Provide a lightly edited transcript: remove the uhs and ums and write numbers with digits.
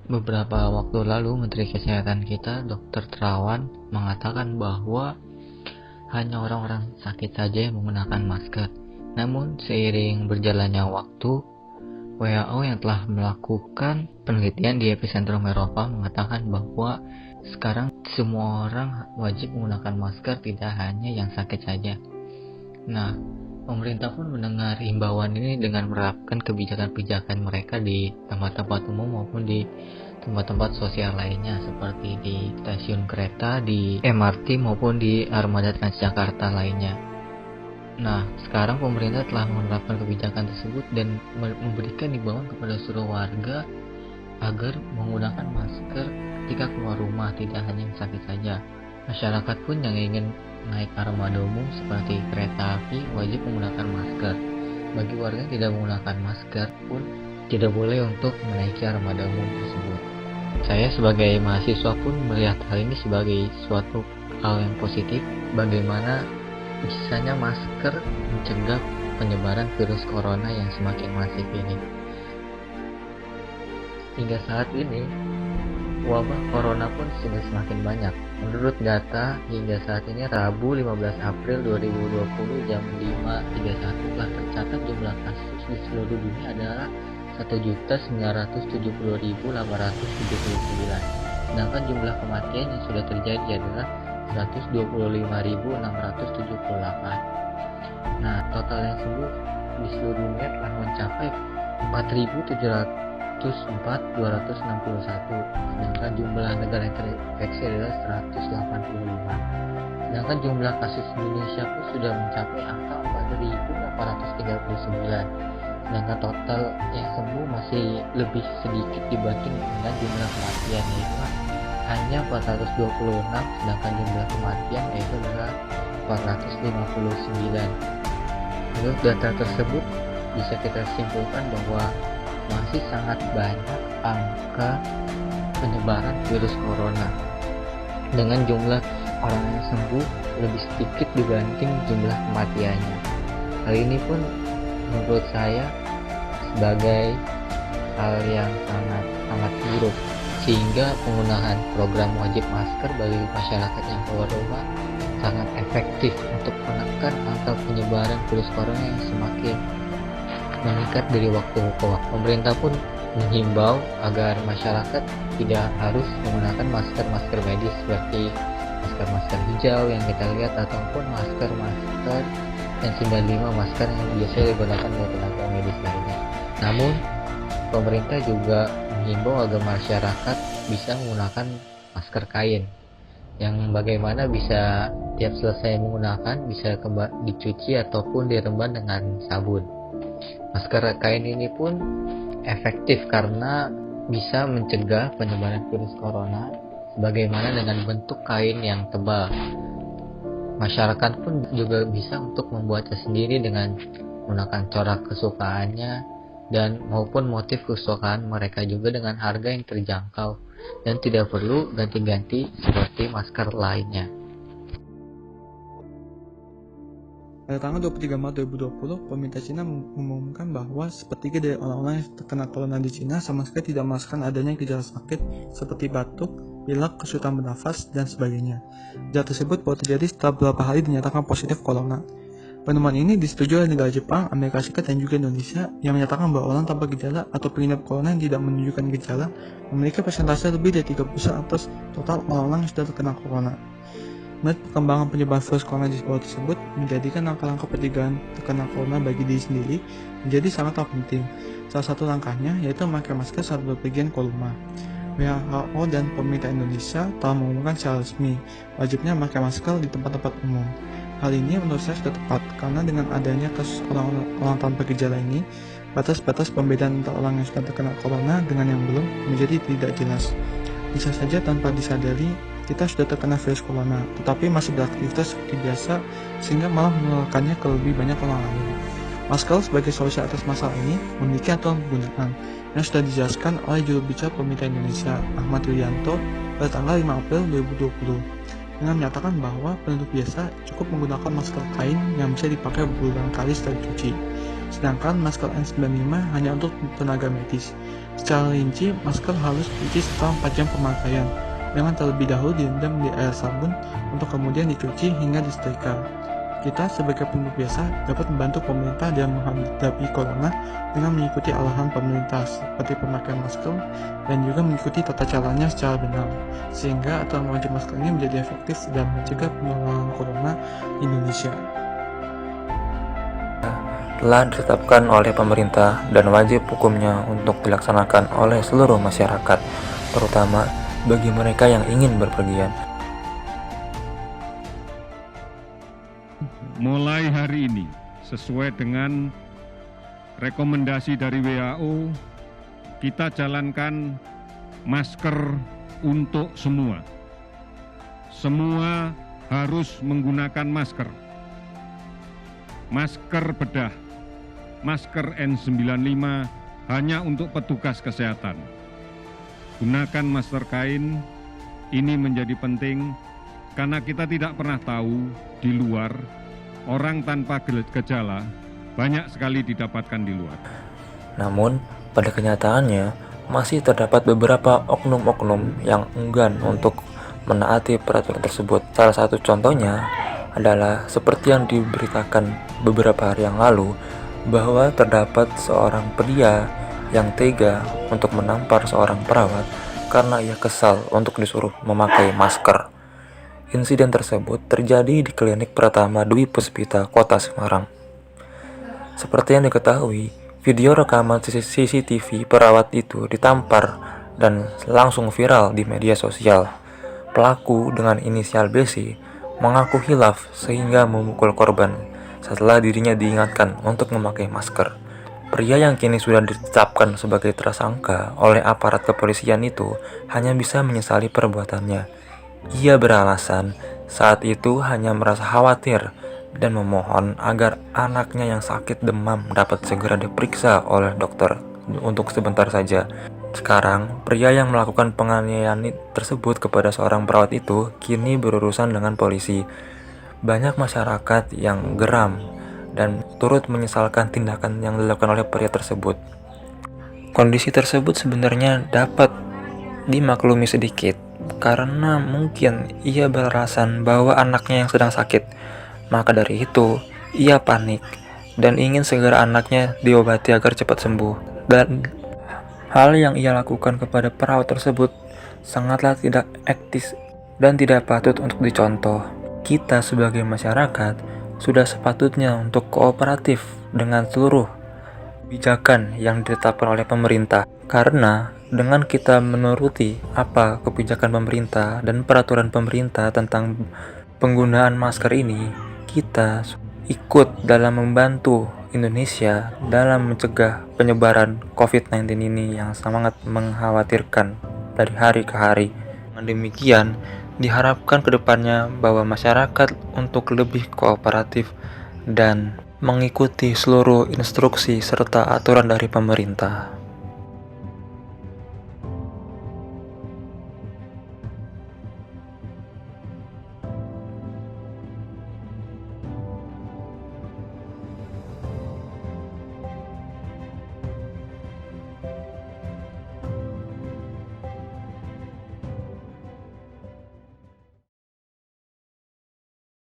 Beberapa waktu lalu, Menteri Kesehatan kita, Dr. Terawan, mengatakan bahwa hanya orang-orang sakit saja yang menggunakan masker. Namun, seiring berjalannya waktu, WHO yang telah melakukan penelitian di epicentrum Eropa mengatakan bahwa sekarang semua orang wajib menggunakan masker, tidak hanya yang sakit saja. Nah, pemerintah pun mendengar himbauan ini dengan menerapkan kebijakan-kebijakan mereka di tempat-tempat umum maupun di tempat-tempat sosial lainnya, seperti di stasiun kereta, di MRT maupun di armada Transjakarta lainnya. Nah, sekarang pemerintah telah menerapkan kebijakan tersebut dan memberikan himbauan kepada seluruh warga agar menggunakan masker ketika keluar rumah, tidak hanya yang sakit saja. Masyarakat pun yang ingin naik armada umum seperti kereta api wajib menggunakan masker. Bagi warga yang tidak menggunakan masker pun tidak boleh untuk menaiki armada umum tersebut. Saya sebagai mahasiswa pun melihat hal ini sebagai suatu hal yang positif, bagaimana bisanya masker mencegah penyebaran virus corona yang semakin masif ini. Hingga saat ini, wabah corona pun sudah semakin banyak. Menurut data, hingga saat ini Rabu 15 April 2020 jam 5.31 telah tercatat jumlah kasus di seluruh dunia adalah 1.090.879. Sedangkan jumlah kematian yang sudah terjadi adalah 125.678. Nah, total yang sembuh di seluruh dunia telah mencapai 4.704.261, sedangkan jumlah negara yang terinfeksi adalah 185. Sedangkan jumlah kasus Indonesia pun sudah mencapai angka 4.839. Sedangkan total yang sembuh masih lebih sedikit dibanding dengan jumlah kematian, yaitu hanya 426, sedangkan jumlah kematian yaitu adalah 459. Menurut data tersebut bisa kita simpulkan bahwa masih sangat banyak angka penyebaran virus corona dengan jumlah orang yang sembuh lebih sedikit dibanding jumlah kematiannya. Hal ini pun menurut saya sebagai hal yang sangat buruk, sehingga penggunaan program wajib masker bagi masyarakat yang keluar rumah sangat efektif untuk menekan angka penyebaran virus corona yang semakin meningkat dari waktu ke waktu. Pemerintah pun menghimbau agar masyarakat tidak harus menggunakan masker medis seperti masker hijau yang kita lihat, ataupun masker N95, masker yang biasanya digunakan oleh tenaga medis lainnya. Namun, pemerintah juga menghimbau agar masyarakat bisa menggunakan masker kain yang bagaimana bisa tiap selesai menggunakan bisa dicuci ataupun direndam dengan sabun. Masker kain ini pun efektif karena bisa mencegah penyebaran virus corona sebagaimana dengan bentuk kain yang tebal. Masyarakat pun juga bisa untuk membuatnya sendiri dengan menggunakan corak kesukaannya dan maupun motif kesukaan mereka juga dengan harga yang terjangkau dan tidak perlu ganti-ganti seperti masker lainnya. Pada tanggal 23 Maret 2020, pemerintah Cina mengumumkan bahwa sepertiga dari orang-orang yang terkena corona di Cina sama sekali tidak merasakan adanya gejala sakit seperti batuk, pilek, kesulitan bernafas, dan sebagainya. Gejala tersebut baru terjadi setelah beberapa hari dinyatakan positif corona. Penemuan ini disetujui oleh negara Jepang, Amerika Serikat, dan juga Indonesia yang menyatakan bahwa orang tanpa gejala atau pengidap corona yang tidak menunjukkan gejala memiliki persentase lebih dari 30% atas total orang-orang yang sudah terkena corona. Melihat perkembangan penyebaran virus corona di bawah tersebut menjadikan langkah-langkah pencegahan terkena corona bagi diri sendiri menjadi sangat penting. Salah satu langkahnya yaitu memakai masker saat berpergian ke rumah. WHO dan pemerintah Indonesia telah mengumumkan secara resmi wajibnya memakai masker di tempat-tempat umum. Hal ini menurut saya sudah tepat karena dengan adanya kasus orang tanpa gejala ini, batas-batas pembedaan antara orang yang sudah terkena corona dengan yang belum menjadi tidak jelas. Bisa saja tanpa disadari kita sudah terkena virus corona, tetapi masih beraktivitas seperti biasa sehingga malah menularkannya ke lebih banyak orang lain. Masker sebagai solusi atas masalah ini memiliki aturan penggunaan yang sudah dijelaskan oleh juru bicara pemerintah Indonesia Ahmad Yuryanto pada tanggal 5 April 2020 dengan menyatakan bahwa penduduk biasa cukup menggunakan masker kain yang bisa dipakai berulang kali setelah dicuci. sedangkan masker N95 hanya untuk tenaga medis. Secara rinci, masker harus dicuci setelah 4 jam pemakaian, dengan terlebih dahulu direndam di air sabun untuk kemudian dicuci hingga disetrika. Kita sebagai penduduk biasa dapat membantu pemerintah dalam menghadapi corona dengan mengikuti arahan pemerintah seperti pemakaian masker dan juga mengikuti tata caranya secara benar, sehingga aturan wajib masker ini menjadi efektif dalam mencegah penularan corona di Indonesia. Telah ditetapkan oleh pemerintah dan wajib hukumnya untuk dilaksanakan oleh seluruh masyarakat, terutama bagi mereka yang ingin berpergian. Mulai hari ini, sesuai dengan rekomendasi dari WHO, kita jalankan masker untuk semua. Semua harus menggunakan masker. Masker bedah, masker N95 hanya untuk petugas kesehatan. Gunakan masker kain, ini menjadi penting karena kita tidak pernah tahu di luar, orang tanpa gejala banyak sekali didapatkan di luar. Namun, pada kenyataannya, masih terdapat beberapa oknum-oknum yang enggan untuk menaati peraturan tersebut. Salah satu contohnya adalah seperti yang diberitakan beberapa hari yang lalu, bahwa terdapat seorang pria yang tega untuk menampar seorang perawat karena ia kesal untuk disuruh memakai masker. Insiden tersebut terjadi di klinik Pratama Dwi Puspita, Kota Semarang. Seperti yang diketahui, video rekaman CCTV perawat itu ditampar dan langsung viral di media sosial. Pelaku dengan inisial BC mengaku hilaf sehingga memukul korban setelah dirinya diingatkan untuk memakai masker. Pria yang kini sudah ditetapkan sebagai tersangka oleh aparat kepolisian itu hanya bisa menyesali perbuatannya. Ia beralasan saat itu hanya merasa khawatir dan memohon agar anaknya yang sakit demam dapat segera diperiksa oleh dokter untuk sebentar saja. Sekarang, pria yang melakukan penganiayaan tersebut kepada seorang perawat itu kini berurusan dengan polisi. Banyak masyarakat yang geram dan turut menyesalkan tindakan yang dilakukan oleh pria tersebut. Kondisi tersebut sebenarnya dapat dimaklumi sedikit, karena mungkin ia beralasan bahwa anaknya yang sedang sakit. Maka dari itu, ia panik dan ingin segera anaknya diobati agar cepat sembuh. Dan hal yang ia lakukan kepada perawat tersebut sangatlah tidak etis dan tidak patut untuk dicontoh. Kita sebagai masyarakat sudah sepatutnya untuk kooperatif dengan seluruh kebijakan yang ditetapkan oleh pemerintah, karena dengan kita menuruti apa kebijakan pemerintah dan peraturan pemerintah tentang penggunaan masker ini, kita ikut dalam membantu Indonesia dalam mencegah penyebaran COVID-19 ini yang sangat mengkhawatirkan dari hari ke hari. Dengan demikian, diharapkan kedepannya bahwa masyarakat untuk lebih kooperatif dan mengikuti seluruh instruksi serta aturan dari pemerintah.